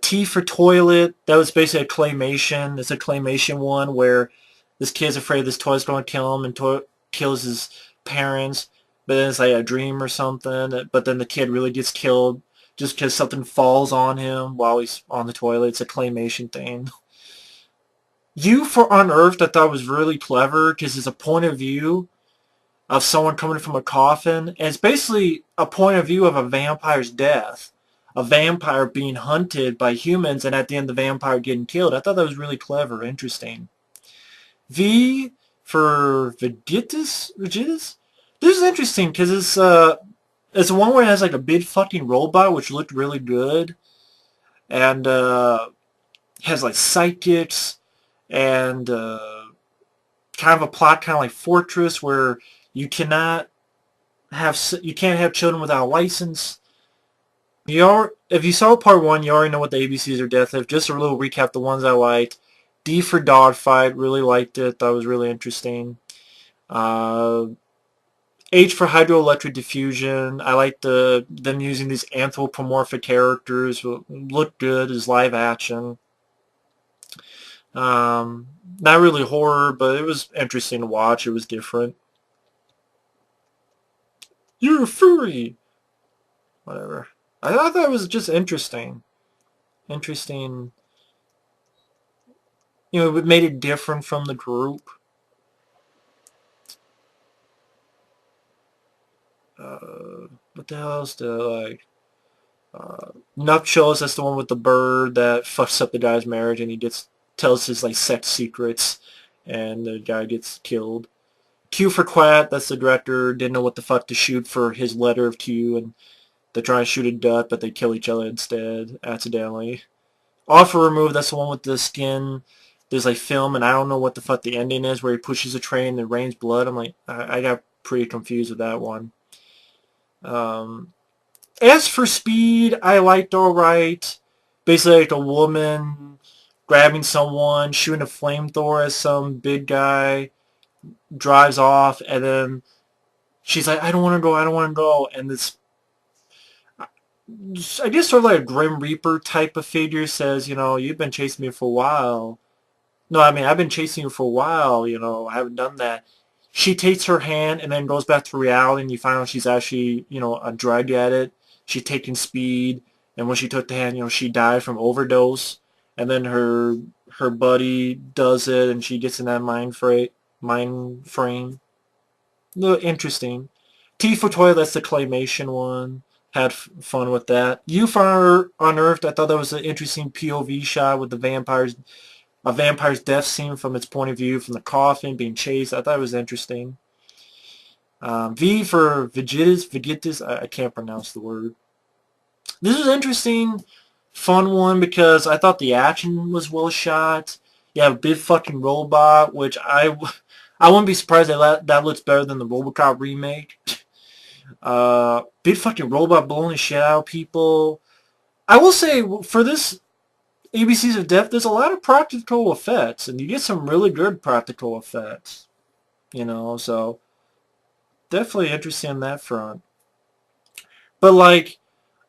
T for toilet. That was basically a claymation. It's a claymation one where this kid's afraid this toy's going to kill him and kills his parents. But then it's like a dream or something. But then the kid really gets killed just because something falls on him while he's on the toilet. It's a claymation thing. U for unearthed I thought was really clever because it's a point of view of someone coming from a coffin. And it's basically a point of view of a vampire's death. A vampire being hunted by humans and at the end the vampire getting killed. I thought that was really clever, interesting. V for Vegetus? Vegetus? This is interesting because it's one where it has like a big fucking robot which looked really good. And has like psychics and kind of a plot kind of like Fortress where you can't have children without a license. If you saw part 1, you already know what the ABCs are death of. Just a little recap, the ones I liked. D for Dogfight, really liked it. That was really interesting. Uh, H for Hydroelectric Diffusion. I liked them using these anthropomorphic characters. Looked good as live action. Not really horror, but it was interesting to watch. It was different. You're a furry! Whatever. I thought that was just interesting. Interesting. You know, it made it different from the group. What the hell else did I like? Nuptials, that's the one with the bird that fucks up the guy's marriage and he tells his like sex secrets and the guy gets killed. Q for Quat, that's the director, didn't know what the fuck to shoot for his letter of Q and they're trying to shoot a duck but they kill each other instead, accidentally. Offer Remove, that's the one with the skin. There's like film and I don't know what the fuck the ending is where he pushes a train and it rains blood. I'm like, I got pretty confused with that one. As for Speed, I liked alright. Basically like a woman grabbing someone, shooting a flamethrower at some big guy, drives off, and then she's like, I don't want to go, I don't want to go. And this, I guess sort of like a Grim Reaper type of figure says, you know, you've been chasing me for a while. No, I mean, I've been chasing you for a while, you know, I haven't done that. She takes her hand and then goes back to reality and you find out she's actually, you know, a drug addict. She's taking speed. And when she took the hand, you know, she died from overdose. And then her buddy does it and she gets in that mind frame. Interesting. T for Toy, that's the claymation one. Had fun with that. U for Unearthed, I thought that was an interesting POV shot with the a vampire's death scene from its point of view, from the coffin being chased. I thought it was interesting. V for Vegetus, I can't pronounce the word. This was interesting, fun one because I thought the action was well shot. You have a big fucking robot, which I wouldn't be surprised that looks better than the RoboCop remake. Big fucking robot blowing the shit out of people. I will say, for this ABCs of Death, there's a lot of practical effects, and you get some really good practical effects. You know, so definitely interesting on that front. But like,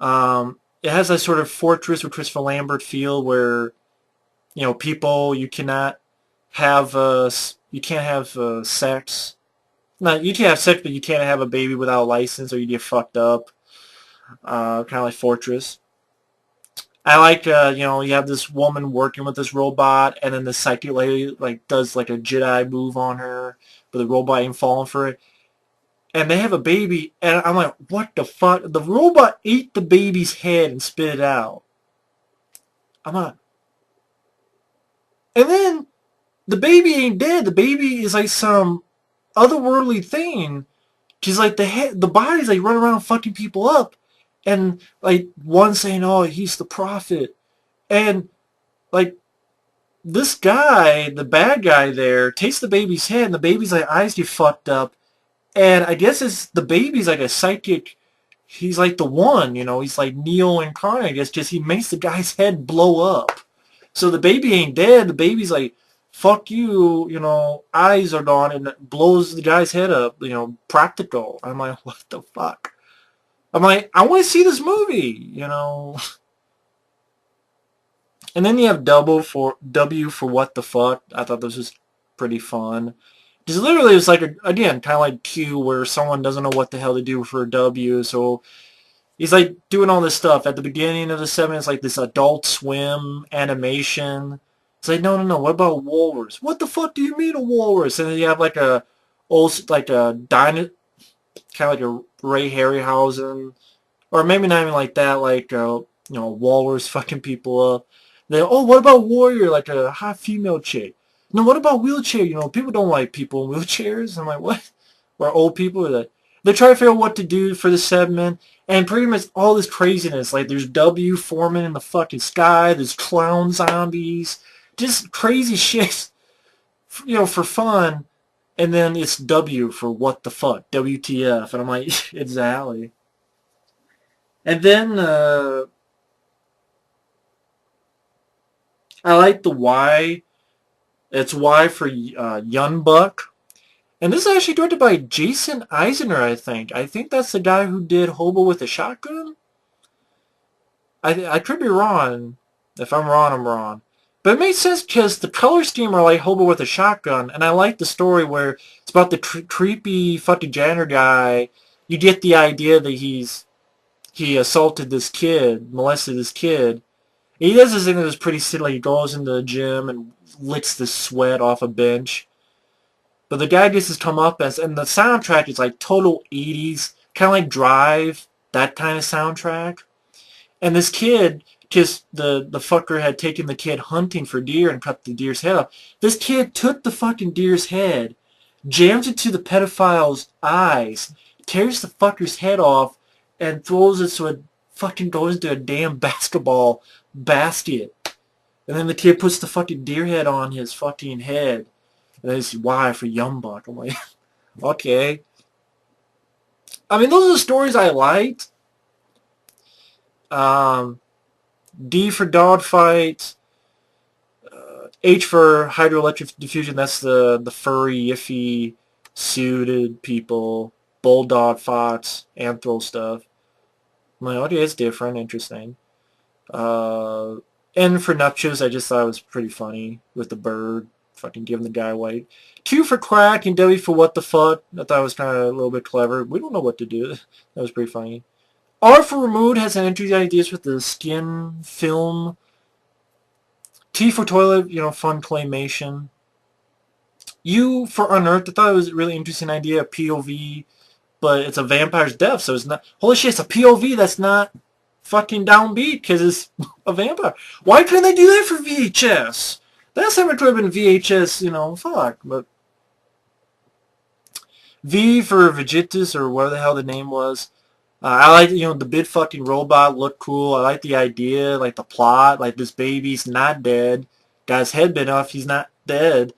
it has that sort of Fortress with Christopher Lambert feel where, you know, people you can't have sex. No, you can have sex, but you can't have a baby without a license, or you get fucked up. Kind of like Fortress. I like, you know, you have this woman working with this robot, and then the psychic lady, like, does, like, a Jedi move on her, but the robot ain't falling for it. And they have a baby, and I'm like, what the fuck? The robot ate the baby's head and spit it out. I'm like, and then the baby ain't dead. The baby is like some otherworldly thing. She's like the body's like running around fucking people up, and like one saying, "Oh, he's the prophet," and like this guy, the bad guy there, takes the baby's head, and the baby's like eyes get fucked up, and I guess the baby's like a psychic. He's like the one, you know. He's like Neo incarnate. I guess just he makes the guy's head blow up. So the baby ain't dead. The baby's like, fuck you, you know, eyes are gone, and it blows the guy's head up, you know, practical. I'm like, what the fuck? I'm like, I want to see this movie, you know. And then you have W for what the fuck. I thought this was pretty fun. Because literally it's like, again, kind of like Q, where someone doesn't know what the hell to do for a W, so he's like doing all this stuff. At the beginning of the segment, it's like this Adult Swim animation. It's like, no, no, no, what about walrus? What the fuck do you mean a walrus? And then you have like a old, like a kind of like a Ray Harryhausen, or maybe not even like that, like walrus fucking people up. Then, oh, what about warrior, like a hot female chick? No, what about wheelchair? People don't like people in wheelchairs. I'm like, what? Or old people that they're trying to figure out what to do for the segment, and pretty much all this craziness. Like there's W forming in the fucking sky. There's clown zombies, just crazy shit. For fun. And then it's W for what the fuck, WTF, and I'm like, exactly. And then I like the Y. It's Y for Young Buck. And this is actually directed by Jason Eisner, I think. I think that's the guy who did Hobo with a Shotgun. I could be wrong. If I'm wrong, I'm wrong. But it makes sense because the color scheme are like Hobo with a Shotgun. And I like the story where it's about the creepy fucking janitor guy. You get the idea that he assaulted this kid, molested this kid. He does this thing that was pretty silly. He goes into the gym and licks the sweat off a bench. But the guy gets his comeuppance, and the soundtrack is like total 80s, kind of like Drive, that kind of soundtrack. And this kid, just the fucker had taken the kid hunting for deer and cut the deer's head off. This kid took the fucking deer's head, jams it to the pedophile's eyes, tears the fucker's head off, and throws it so it fucking goes into a damn basketball basket. And then the kid puts the fucking deer head on his fucking head. And then it's Y for Young Buck. I'm like, okay. I mean, those are the stories I liked. D for Dogfight. H for Hydroelectric Diffusion. That's the furry, iffy, suited people. Bulldog, Fox, Anthro stuff. I'm like, okay, it's different, interesting. N for Nuptials, I just thought it was pretty funny with the bird. Fucking giving the guy white. Q for Quack and W for what the fuck. I thought it was kind of a little bit clever. We don't know what to do. That was pretty funny. R for Removed has some interesting ideas with the skin film. T for Toilet, fun claymation. U for Unearthed, I thought it was a really interesting idea, POV, but it's a vampire's death, so it's not... Holy shit, it's a POV that's not fucking downbeat because it's a vampire. Why couldn't they do that for VHS? Last time it could have been VHS, fuck, but... V for Vegetus, or whatever the hell the name was. I like, the big fucking robot looked cool. I like the idea, like the plot, like this baby's not dead. Got his head bit off, he's not dead.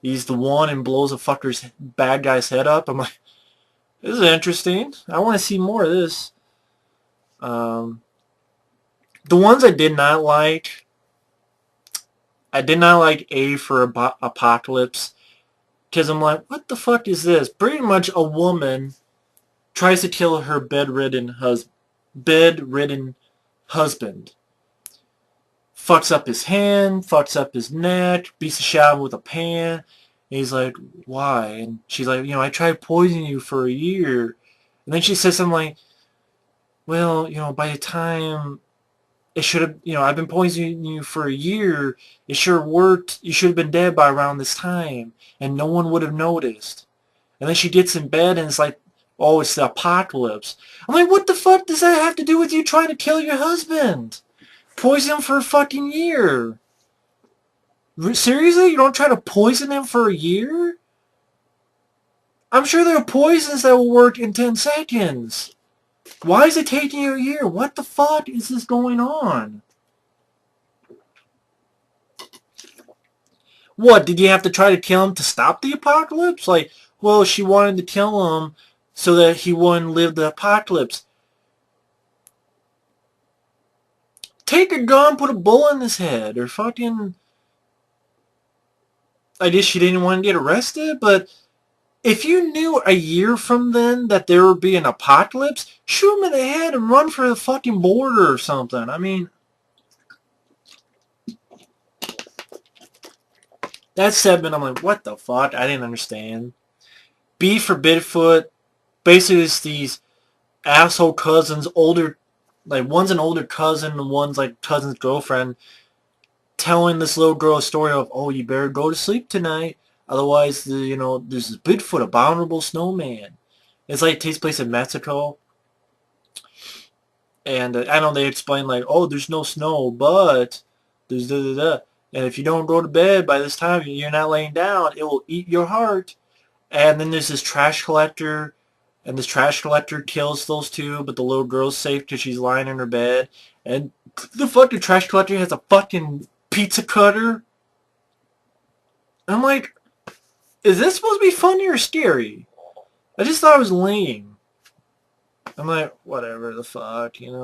He's the one and blows a fucker's bad guy's head up. I'm like, this is interesting. I want to see more of this. The ones I did not like A for Apocalypse. Because I'm like, what the fuck is this? Pretty much a woman tries to kill her bedridden husband. Fucks up his hand, fucks up his neck, beats the shit out of him with a pan. And he's like, why? And she's like, I tried poisoning you for a year. And then she says something like, well, by the time it should have, I've been poisoning you for a year. It sure worked. You should have been dead by around this time. And no one would have noticed. And then she gets in bed and it's like, oh, it's the apocalypse. I'm like, what the fuck does that have to do with you trying to kill your husband? Poison him for a fucking year. Seriously? You don't try to poison him for a year? I'm sure there are poisons that will work in 10 seconds. Why is it taking you a year? What the fuck is this going on? What, did you have to try to kill him to stop the apocalypse? Like, well, she wanted to kill him so that he wouldn't live the apocalypse. Take a gun, put a bullet in his head, or fucking... I guess she didn't want to get arrested, but if you knew a year from then that there would be an apocalypse, shoot him in the head and run for the fucking border or something. I mean, That segment, I'm like, what the fuck? I didn't understand. B for Bigfoot. Basically, it's these asshole cousins, older, like one's an older cousin and one's like cousin's girlfriend, telling this little girl a story of, oh, you better go to sleep tonight, otherwise, there's this Bigfoot, abominable snowman. It's like it takes place in Mexico, and I know they explain like, oh, there's no snow, but there's da da da, and if you don't go to bed by this time, you're not laying down, it will eat your heart. And then there's this trash collector, and this trash collector kills those two, but the little girl's safe because she's lying in her bed. And the fucking trash collector has a fucking pizza cutter. I'm like, is this supposed to be funny or scary? I just thought it was lame. I'm like, whatever the fuck, And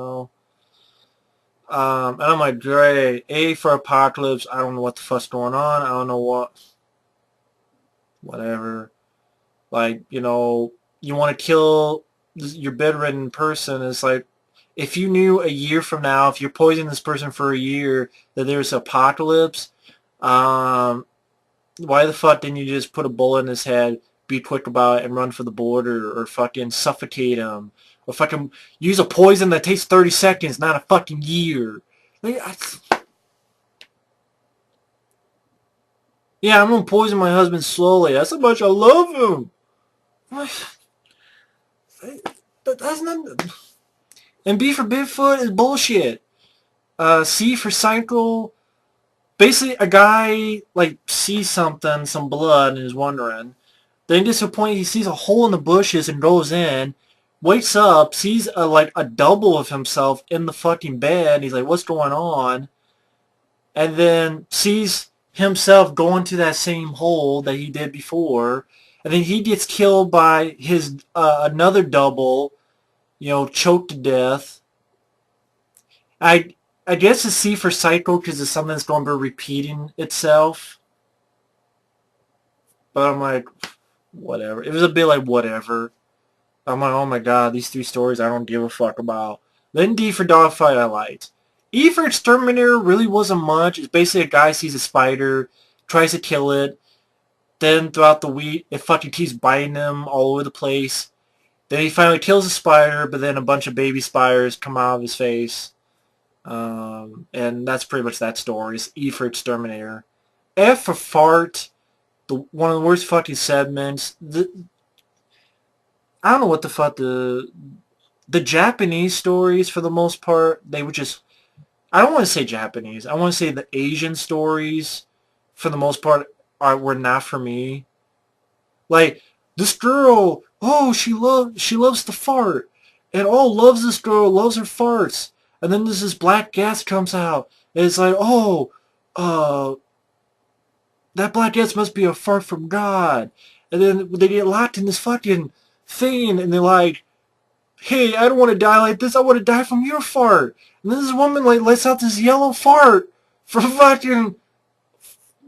I'm like, great. A for Apocalypse. I don't know what the fuck's going on. I don't know what. Whatever. Like, you want to kill your bedridden person. It's like, if you knew a year from now, if you're poisoning this person for a year, that there's an apocalypse, why the fuck didn't you just put a bullet in his head, be quick about it, and run for the border, or fucking suffocate him, or fucking use a poison that takes 30 seconds, not a fucking year. Like, yeah, I'm gonna poison my husband slowly. That's how much I love him. That's not... And B for Bigfoot is bullshit. C for Cycle. Basically, a guy, like, sees something, some blood, and is wondering. Then disappointed, he sees a hole in the bushes and goes in. Wakes up, sees a double of himself in the fucking bed. He's like, what's going on? And then sees himself go into that same hole that he did before. And then he gets killed by his another double, choked to death. I I guess it's C for Psycho because it's something that's going to be repeating itself. But I'm like, whatever. It was a bit like whatever. I'm like, oh my god, these three stories I don't give a fuck about. Then D for Dogfight I liked. E for Exterminator really wasn't much. It's basically a guy sees a spider, tries to kill it. Then throughout the week, it fucking keeps biting him all over the place. Then he finally kills the spider, but then a bunch of baby spiders come out of his face. And that's pretty much that story. It's E for Exterminator. F for Fart. One of the worst fucking segments. I don't know what the fuck the Japanese stories for the most part, they were just, I don't want to say Japanese. I want to say the Asian stories for the most part were not for me. Like, this girl, oh, she loves to fart. And oh, loves this girl, loves her farts. And then there's this black gas comes out. And it's like, oh, that black gas must be a fart from God. And then they get locked in this fucking thing, and they're like, hey, I don't want to die like this. I want to die from your fart. And then this woman like lets out this yellow fart for fucking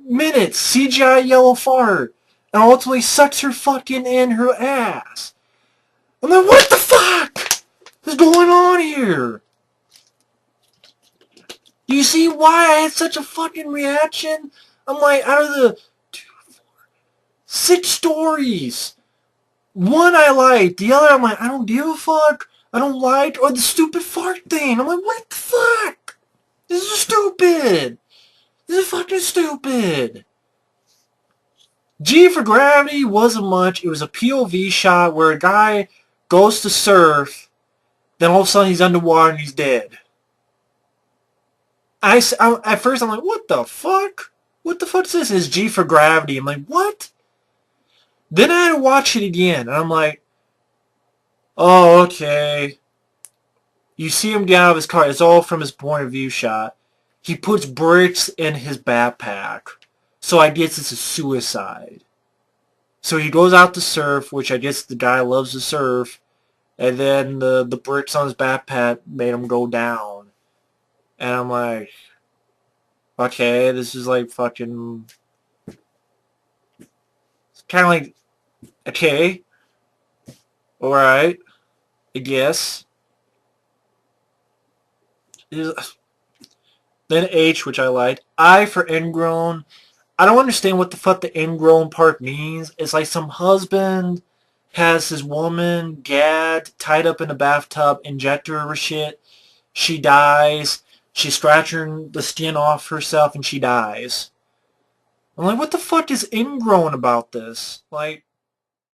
minutes. CGI yellow fart. And ultimately sucks her fucking in her ass. I'm like, what the fuck is going on here? Do you see why I had such a fucking reaction? I'm like, out of the 6 stories, one I liked, the other I'm like, I don't give a fuck, I don't like, or the stupid fart thing. I'm like, what the fuck? This is stupid. This is fucking stupid. G for Gravity wasn't much. It was a POV shot where a guy goes to surf, then all of a sudden he's underwater and he's dead. At first I'm like, what the fuck? What the fuck is this? It's G for Gravity. I'm like, what? Then I had to watch it again, and I'm like, oh, okay. You see him get out of his car. It's all from his point of view shot. He puts bricks in his backpack. So I guess it's a suicide. So he goes out to surf, which I guess the guy loves to surf. And then the bricks on his backpack made him go down. And I'm like, okay, this is like fucking... It's kind of like, okay, alright, I guess. Then H, which I liked. I for Ingrown. I don't understand what the fuck the ingrown part means. It's like some husband has his woman gagged, tied up in a bathtub, inject her with shit. She dies. She's scratching the skin off herself and she dies. I'm like, what the fuck is ingrown about this? Like,